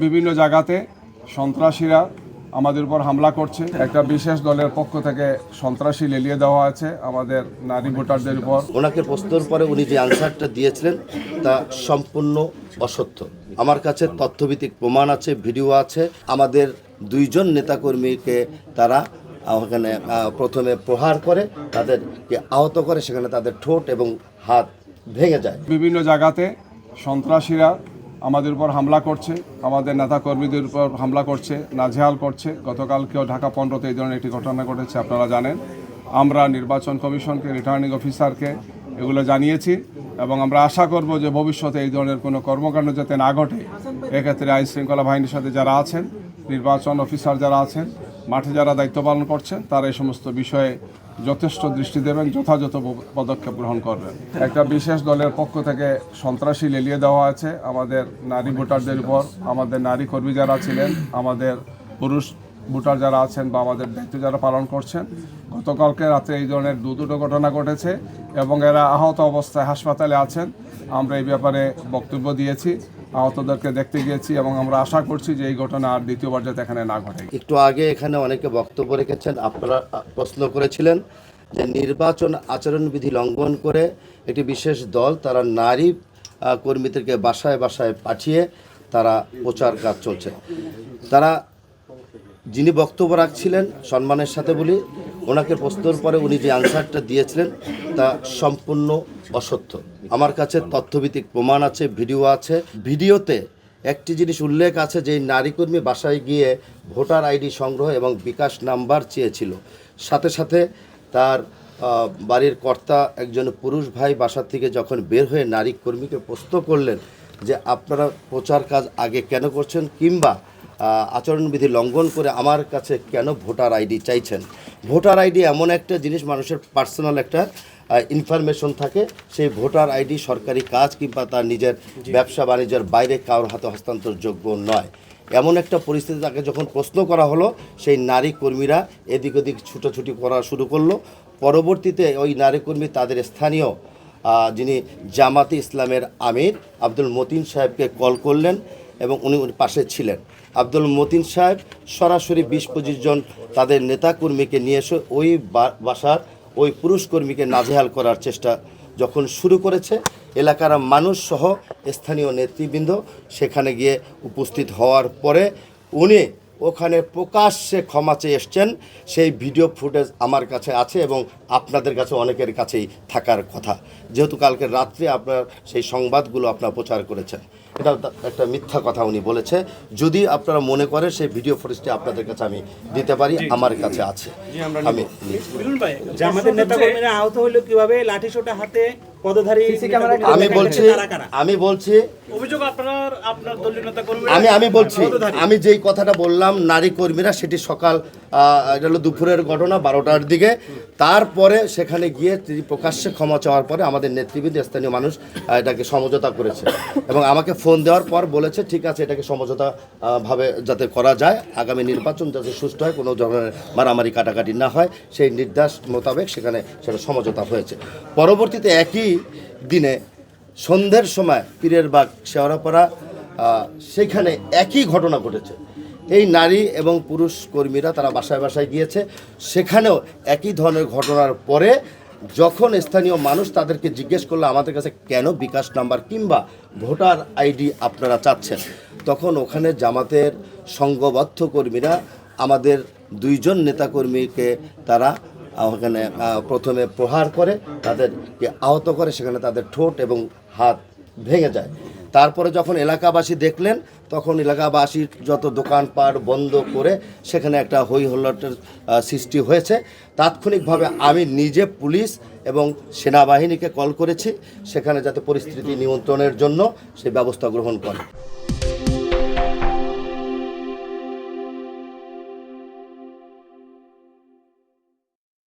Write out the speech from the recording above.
বিভিন্ন জায়গাতে সন্ত্রাসীরা আমাদের উপর হামলা করছে। একটা বিশেষ দলের পক্ষ থেকে সন্ত্রাসী লেলিয়ে দেওয়া আছে আমাদের নারী ভোটারদের উপর। ওনাকে প্রশ্নের পরে উনি যে আনসারটা দিয়েছিলেন তা সম্পূর্ণ অসত্য। আমার কাছে তথ্যভিত্তিক প্রমাণ আছে, ভিডিও আছে। আমাদের দুইজন নেতাকর্মীকে তারা ওখানে প্রথমে প্রহার করে, তাদেরকে আহত করে, সেখানে তাদের ঠোঁট এবং হাত ভেঙে যায়। বিভিন্ন জায়গাতে সন্ত্রাসীরা আমাদের উপর হামলা করছে, আমাদের নেতাকর্মীদের উপর হামলা করছে, নাজেহাল করছে। গতকালকেও ঢাকা 15-তে এই ধরনের একটি ঘটনা ঘটেছে, আপনারা জানেন। আমরা নির্বাচন কমিশনকে, রিটার্নিং অফিসারকে এগুলো জানিয়েছি এবং আমরা আশা করব যে ভবিষ্যতে এই ধরনের কোনো কর্মকাণ্ড যাতে না ঘটে। এক্ষেত্রে আইন শৃঙ্খলা বাহিনীর সাথে যারা আছেন, নির্বাচন অফিসার যারা আছেন, মাঠে যারা দায়িত্ব পালন করছেন, তারা এই সমস্ত বিষয়ে যথেষ্ট দৃষ্টি দেবেন, যথাযথ পদক্ষেপ গ্রহণ করবেন। একটা বিশেষ দলের পক্ষ থেকে সন্ত্রাসী লেলিয়ে দেওয়া আছে আমাদের নারী ভোটারদের উপর। আমাদের নারী কর্মী যারা ছিলেন, আমাদের পুরুষ ভোটার যারা আছেন বা আমাদের দায়িত্ব যারা পালন করছেন, গতকালকে রাতে এই ধরনের দুটো ঘটনা ঘটেছে এবং এরা আহত অবস্থায় হাসপাতালে আছেন। আমরা এই ব্যাপারে বক্তব্য দিয়েছি, আহতদেরকে দেখতে গিয়েছি এবং আমরা আশা করছি যে এই ঘটনা আর দ্বিতীয়বার যাতে এখানে না ঘটে। একটু আগে এখানে অনেকে বক্তব্য রেখেছেন, আপনারা প্রশ্ন করেছিলেন যে নির্বাচন আচরণবিধি লঙ্ঘন করে একটি বিশেষ দল তারা নারী কর্মীদেরকে বাসায় বাসায় পাঠিয়ে তারা প্রচার কাজ চলছে। তারা যিনি বক্তব্য রাখছিলেন, সম্মানের সাথে বলি, ওনাকে প্রশ্নের পরে উনি যে আনসারটা দিয়েছিলেন তা সম্পূর্ণ অসত্য। আমার কাছে তথ্যভিত্তিক প্রমাণ আছে, ভিডিও আছে। ভিডিওতে একটি জিনিস উল্লেখ আছে যে নারী কর্মী বাসায় গিয়ে ভোটার আইডি সংগ্রহ এবং বিকাশ নাম্বার চেয়েছিল। সাথে সাথে তার বাড়ির কর্তা একজন পুরুষ ভাই বাসা থেকে যখন বের হয়ে নারী কর্মীকে প্রশ্ন করলেন যে আপনারা প্রচার কাজ আগে কেন করছেন, কিংবা আচরণবিধি লঙ্ঘন করে আমার কাছে কেন ভোটার আইডি চাইছেন। ভোটার আইডি এমন একটা জিনিস, মানুষের পার্সোনাল একটা ইনফরমেশন থাকে। সেই ভোটার আইডি সরকারি কাজ কিংবা তার নিজের ব্যবসা বাণিজ্যের বাইরে কারোর হাতে হস্তান্তরযোগ্য নয়। এমন একটা পরিস্থিতি তাকে যখন প্রশ্ন করা হলো, সেই নারী কর্মীরা এদিক ওদিক ছুটোছুটি করা শুরু করলো। পরবর্তীতে ওই নারী কর্মী তাদের স্থানীয় যিনি জামাতে ইসলামের আমির আব্দুল মতিন সাহেবকে কল করলেন এবং উনি পাশে ছিলেন। আব্দুল মতিন সাহেব সরাসরি 20-25 জন তাদের নেতাকর্মীকে নিয়ে এসে ওই বাসার ওই পুরুষ কর্মীকে নাজেহাল করার চেষ্টা যখন শুরু করেছে, এলাকার মানুষ সহ স্থানীয় নেতৃবৃন্দ সেখানে গিয়ে উপস্থিত হওয়ার পরে উনি ওখানে প্রকাশ্যে ক্ষমা চেয়ে এসছেন। সেই ভিডিও ফুটেজ আমার কাছে আছে এবং আপনাদের কাছে অনেকের কাছেই থাকার কথা, যেহেতু কালকে রাত্রে আপনার সেই সংবাদগুলো আপনারা প্রচার করেছেন। এটা একটা মিথ্যা কথা উনি বলেছে। যদি আপনারা মনে করেন সেই ভিডিও ফুটেজটি আপনাদের কাছে আমি দিতে পারি, আমার কাছে আছে। আহত হলো কিভাবে, লাঠি সোটা হাতে, পদধারী, আমি বলছি আমি যেই কথাটা বললাম নারী কর্মীরা, সেটি সকাল এটা হলো দুপুরের ঘটনা 12টার দিকে। তারপরে সেখানে গিয়ে তিনি প্রকাশ্যে ক্ষমা চাওয়ার পরে আমাদের নেতৃবৃন্দ, স্থানীয় মানুষ এটাকে সমঝোতা করেছে এবং আমাকে ফোন দেওয়ার পর বলেছে ঠিক আছে, এটাকে সমঝোতা ভাবে যাতে করা যায়, আগামী নির্বাচন যাতে সুষ্ঠু হয়, কোনো ধরনের মারামারি কাটাকাটি না হয়, সেই নির্দেশ মোতাবেক সেখানে সেটা সমঝোতা হয়েছে। পরবর্তীতে একই দিনে সন্ধ্যের সময় পীরের বাগ শেওড়াপাড়া সেখানে একই ঘটনা ঘটেছে। এই নারী এবং পুরুষ কর্মীরা তারা বাসায় বাসায় গিয়েছে। সেখানেও একই ধরনের ঘটনার পরে যখন স্থানীয় মানুষ তাদেরকে জিজ্ঞেস করলো আমাদের কাছে কেন বিকাশ নাম্বার কিংবা ভোটার আইডি আপনারা চাচ্ছেন, তখন ওখানে জামাতের সংঘবদ্ধ কর্মীরা আমাদের দুইজন নেতাকর্মীকে তারা ওখানে প্রথমে প্রহার করে, তাদেরকে আহত করে, সেখানে তাদের ঠোঁট এবং হাত ভেঙে যায়। তারপরে যখন এলাকাবাসী দেখলেন, তখন এলাকাবাসীর যত দোকানপাট বন্ধ করে সেখানে একটা হই হল্লাটের সৃষ্টি হয়েছে। তাৎক্ষণিকভাবে আমি নিজে পুলিশ এবং সেনাবাহিনীকে কল করেছি, সেখানে যাতে পরিস্থিতি নিয়ন্ত্রণের জন্য সেই ব্যবস্থা গ্রহণ করে।